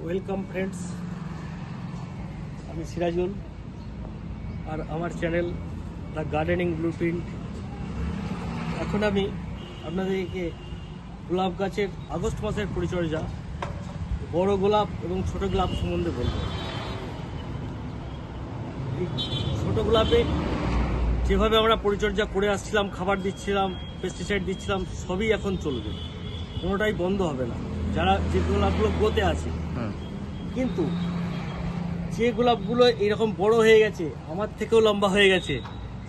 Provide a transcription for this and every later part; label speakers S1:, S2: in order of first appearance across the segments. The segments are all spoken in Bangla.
S1: ওয়েলকাম ফ্রেন্ডস, আমি সিরাজুল আর আমার চ্যানেল দ্য গার্ডেনিং ব্লুপ্রিন্ট। এখন আমি আপনাদেরকে গোলাপ গাছের আগস্ট মাসের পরিচর্যা, বড় গোলাপ এবং ছোট গোলাপ সম্বন্ধে বলব। এই ছোট গোলাপে যেভাবে আমরা পরিচর্যা করে আসছিলাম, খাবার দিচ্ছিলাম, পেস্টিসাইড দিচ্ছিলাম, সবই এখন চলবে, কোনোটাই বন্ধ হবে না যে গোলাপগুলো গ্রোতে আছে। কিন্তু যে গোলাপগুলো এরকম বড় হয়ে গেছে, আমার থেকেও লম্বা হয়ে গেছে,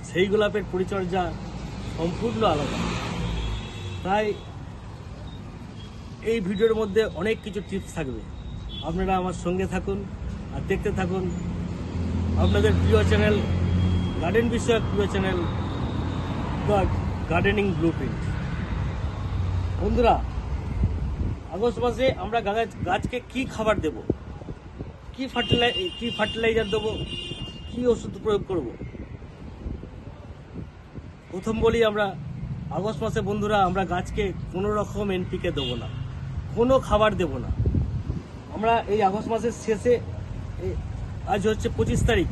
S1: সেই গোলাপের পরিচর্যা সম্পূর্ণ আলাদা। তাই এই ভিডিওর মধ্যে অনেক কিছু টিপস থাকবে, আপনারা আমার সঙ্গে থাকুন আর দেখতে থাকুন আপনাদের প্রিয় চ্যানেল, গার্ডেন বিষয়ক প্রিয় চ্যানেল গার্ডেনিং ব্লুপ্রিন্ট। বন্ধুরা, আগস্ট মাসে আমরা গাছকে কি খাবার দেব, কি ফার্টিলাইজার দেবো, কি ওষুধ প্রয়োগ করব। প্রথম বলি, আমরা আগস্ট মাসে বন্ধুরা আমরা গাছকে কোনো রকম এনপিকে দেবো না, কোনো খাবার দেব না। আমরা এই আগস্ট মাসের শেষে, আজ হচ্ছে 25 তারিখ,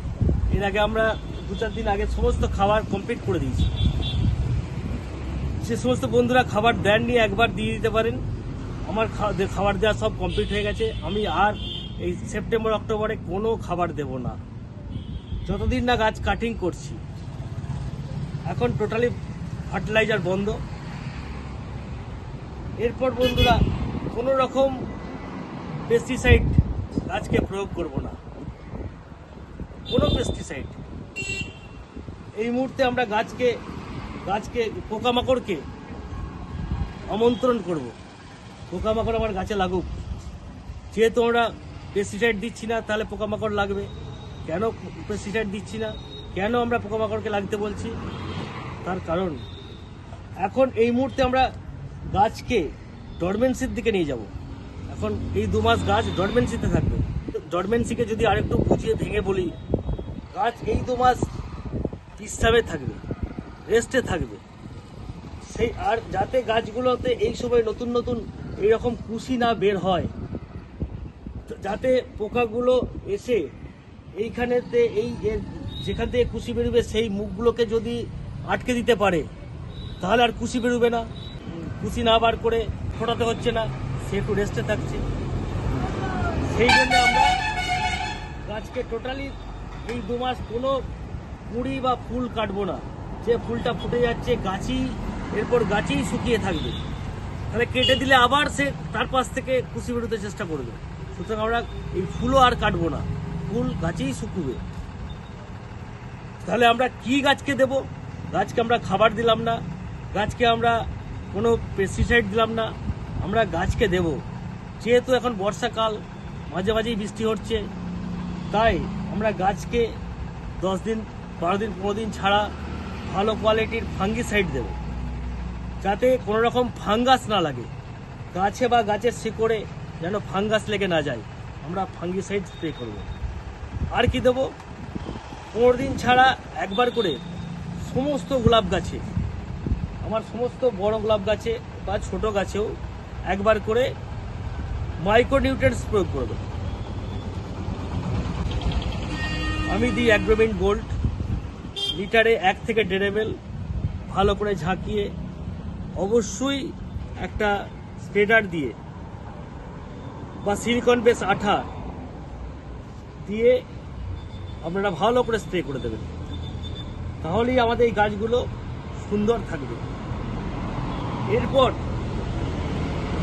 S1: এর আগে আমরা 2-4 দিন আগে সমস্ত খাবার কমপ্লিট করে দিয়েছি। সে সমস্ত বন্ধুরা খাবার দেননি, একবার দিয়ে দিতে পারেন। আমার খাবার দেওয়া সব কমপ্লিট হয়ে গেছে। আমি আর এই সেপ্টেম্বর অক্টোবরে কোনো খাবার দেব না, যতদিন না গাছ কাটিং করছি। এখন টোটালি ফার্টিলাইজার বন্ধ। এরপর বন্ধুরা কোনো রকম পেস্টিসাইড গাছকে প্রয়োগ করব না, কোনো পেস্টিসাইড। এই মুহূর্তে আমরা গাছকে পোকামাকড়কে আমন্ত্রণ করব, পোকামাকড় আমার গাছে লাগুক। যেহেতু আমরা পেস্টিসাইড দিচ্ছি না, তাহলে পোকামাকড় লাগবে। কেন পেস্টিসাইড দিচ্ছি না, কেন আমরা পোকামাকড়কে লাগতে বলছি, তার কারণ এখন এই মুহূর্তে আমরা গাছকে ডরমেন্সির দিকে নিয়ে যাব। এখন এই 2 মাস গাছ ডরমেন্সিতে থাকবে। ডরমেন্সিকে যদি আরেকটু বুঝিয়ে ভেঙে বলি, গাছ এই 2 মাস বিশ্রামে থাকবে, রেস্টে থাকবে। সেই আর যাতে গাছগুলোতে এই সময় নতুন নতুন এইরকম কুশি না বের হয়, যাতে পোকাগুলো এসে এইখানেতে যেখান থেকে কুশি বেরোবে সেই মুখগুলোকে যদি আটকে দিতে পারে, তাহলে আর কুশি বেরোবে না। কুশি না বার করে ফোটাতে হচ্ছে না, সে একটু রেস্টে থাকছে। সেই জন্য আমরা গাছকে টোটালি এই 2 মাস কোনো কুঁড়ি বা ফুল কাটবো না। যে ফুলটা ফুটে যাচ্ছে এরপর গাছেই শুকিয়ে থাকবে, তাহলে কেটে দিলে আবার সে তার পাশ থেকে কুশি বেরোতে চেষ্টা করবে। সুতরাং আমরা এই ফুলও আর কাটবো না, ফুল গাছেই শুকুবে। তাহলে আমরা কি গাছকে দেব? গাছকে আমরা খাবার দিলাম না, গাছকে আমরা কোনো পেস্টিসাইড দিলাম না। আমরা গাছকে দেব, যেহেতু এখন বর্ষাকাল, মাঝে মাঝেই বৃষ্টি হচ্ছে, তাই আমরা গাছকে 10 দিন, 12 দিন, 15 দিন ছাড়া ভালো কোয়ালিটির ফাঙ্গিসাইড দেব, যাতে কোনো রকম ফাঙ্গাস না লাগে গাছে বা গাছের শিকড়ে, যেন ফাঙ্গাস লেগে না যায়। আমরা ফাঙ্গিসাইড স্প্রে করব। আর কি দেব? 15 দিন ছাড়া একবার করে সমস্ত গোলাপ গাছে, আমার সমস্ত বড় গোলাপ গাছে বা ছোট গাছেও একবার করে মাইক্রোনিউট্রিয়েন্টস প্রয়োগ করব। আমি দিই অ্যাগ্রোমিন গোল্ড, লিটারে 1 থেকে 1.5 ml, ভালো করে ঝাঁকিয়ে, অবশ্যই একটা স্প্রেডার দিয়ে বা সিলিকন বেস আঠা দিয়ে আপনারা ভালো করে স্প্রে করে দেবেন, তাহলেই আমাদের এই গাছগুলো সুন্দর থাকবে।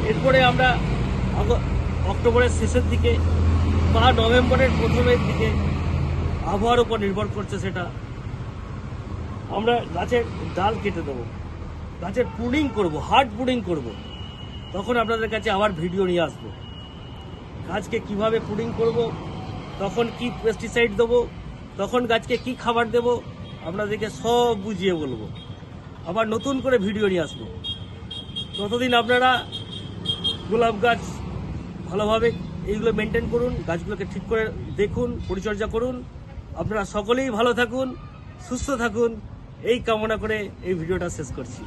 S1: এরপরে আমরা অক্টোবরের শেষের দিকে বা নভেম্বরের প্রথমের দিকে, আবহাওয়ার উপর নির্ভর করছে সেটা, আমরা গাছের ডাল কেটে দেবো, গাছের প্রুনিং করব, হার্ড প্রুনিং করব। তখন আপনাদের কাছে আবার ভিডিও নিয়ে আসবো, গাছকে কিভাবে প্রুনিং করব, তখন কি পেস্টিসাইড দেবো, তখন গাছকে কি খাবার দেব, আপনাদেরকে সব বুঝিয়ে বলবো। আবার নতুন করে ভিডিও নিয়ে আসবো। ততদিন আপনারা গোলাপ গাছ ভালোভাবে এইগুলো মেনটেন করুন, গাছগুলোকে ঠিক করে দেখুন, পরিচর্যা করুন। আপনারা সকলেই ভালো থাকুন, সুস্থ থাকুন, এই কামনা করে এই ভিডিওটা শেষ করছি।